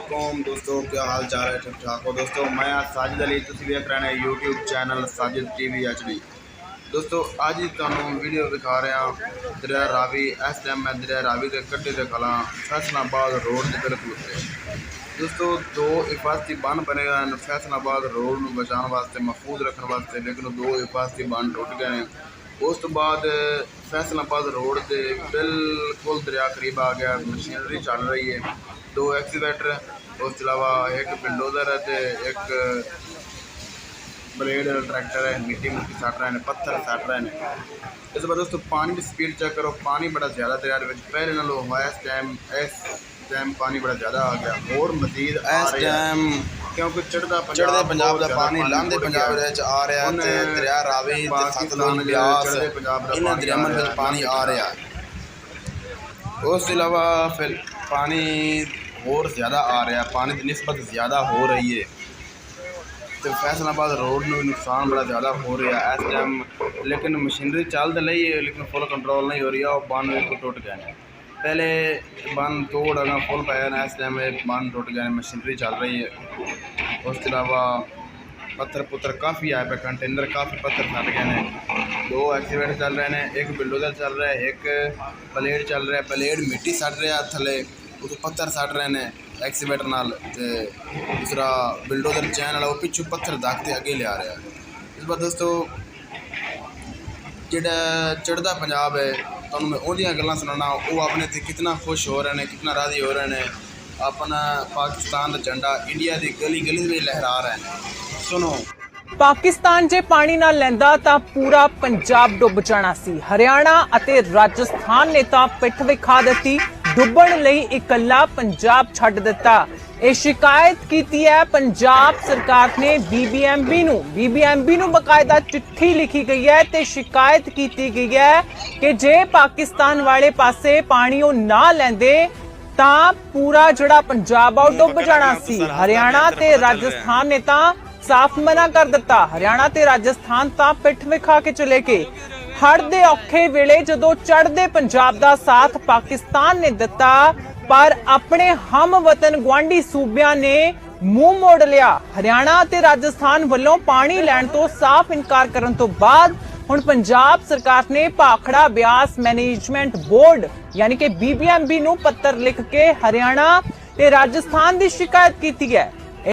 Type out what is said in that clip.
वालेकुम दोस्तों, क्या हाल चाल है? ठीक ठाक हो दोस्तों। मैं आज साजिद अली, तुम देख रहे हैं YouTube channel Sajid TV HD। दोस्तों आज ही तुहानू वीडियो दिखा रहे हैं दरिया रावी। इस टाइम मैं दरिया रावी के कंढे के खड़ा फैसलाबाद रोड के बिल्कुल उत्ते। दोस्तों दो हिफाजती बन बने हुए हैं फैसलाबाद रोड में बचाने वास्ते, महफूज रखने वास्ते, लेकिन दो हिफाजती बन टुट गए हैं। उस तो बाद फैसलाबाद रोड के बिल्कुल दरिया करीब आ गया, मशीनरी चल रही है, दो एक्सीवेटर, उस अलावा एक बिल्डोजर है तो एक ब्लेड ट्रैक्टर है। मिट्टी सट रहे हैं, पत्थर सट रहे हैं। इस बार दोस्तों पानी की स्पीड चेक करो, पानी बड़ा ज़्यादा दरिया पहले नालों इस टाइम पानी बड़ा ज़्यादा आ गया और मजीद इस टाइम क्योंकि चढ़दा पंजाब का पानी लांदे पंजाब आ रहा है, दरिया रावी सतलुज ब्यास इन्हां दरियावां विच पानी आ रहा है। उस अलावा फिर पानी और ज़्यादा आ रहा है, पानी की निस्बत ज़्यादा हो रही है तो फैसलाबाद रोड में नुकसान बड़ा ज़्यादा हो रहा है इस टाइम। लेकिन मशीनरी चल तो रही है लेकिन फुल कंट्रोल नहीं हो रही है। और बन बिल्कुल टुट गए हैं, पहले बन तोड़ अगर फुल पाया ना, इस टाइम बन टुट गए, मशीनरी चल रही है। उसके अलावा पत्थर पुत्थर काफ़ी आए पे, कंटेनर काफ़ी पत्थर फट गए हैं। दो एक्सीवेटर चल रहे हैं, एक बिल्डोजर चल रहा है, एक प्लेट चल रहा है। प्लेट मिट्टी सट रहा है थले, उस पत्थर सट रहे हैं एक्सीवेटर नाल, दूसरा बिल्डोजर चैन वाला वो पिछू पत्थर दागते अगे लिया रहा है। इस बार दोस्तों जिहड़ा चढ़दा पंजाब है तो मैं उहदियां गल्लां सुनाना, वो अपने ते कितना खुश हो रहे हैं, कितना राजी हो रहे हैं। अपना पाकिस्तान का झंडा इंडिया की गली गली में लहरा रहे हैं। सुनो, पाकिस्तान जे पानी ना लैंदा तां पूरा पंजाब डुੱਬ जाना सी। हरियाणा अते राजस्थान ने तां पिठ विखा दित्ती, डुੱਬਣ ਲਈ इकल्ला पंजाब छड्ड दित्ता। ਇਹ शिकायत की है पंजाब सरकार ने बीबीएमबी नूं बकायदा चिट्ठी लिखी गई है ते शिकायत की गई है कि जे पाकिस्तान वाले पासे पानी वो ना लैंदे तां पूरा जिहड़ा पंजाब आ डुੱਬ जाना सी। हरियाणा ते राजस्थान ने तां साफ मना कर दिता। हरियाणा ते राजस्थान तां पिठ विखा के चले गए। हड़ दे औखे वेले जदों चढ़दे पंजाब दा साथ पाकिस्तान ने दिता, पर अपने हम वतन गुआंढी सूबियां ने मुंह मोड़ लिया। हरियाणा ते राजस्थान वालों पानी लैण तो साफ इनकार करन तो बाद हुण पंजाब सरकार ने भाखड़ा ब्यास मैनेजमेंट बोर्ड यानी कि बीबीएमबी नूं पत्र लिख के हरियाणा ते राजस्थान की शिकायत की है।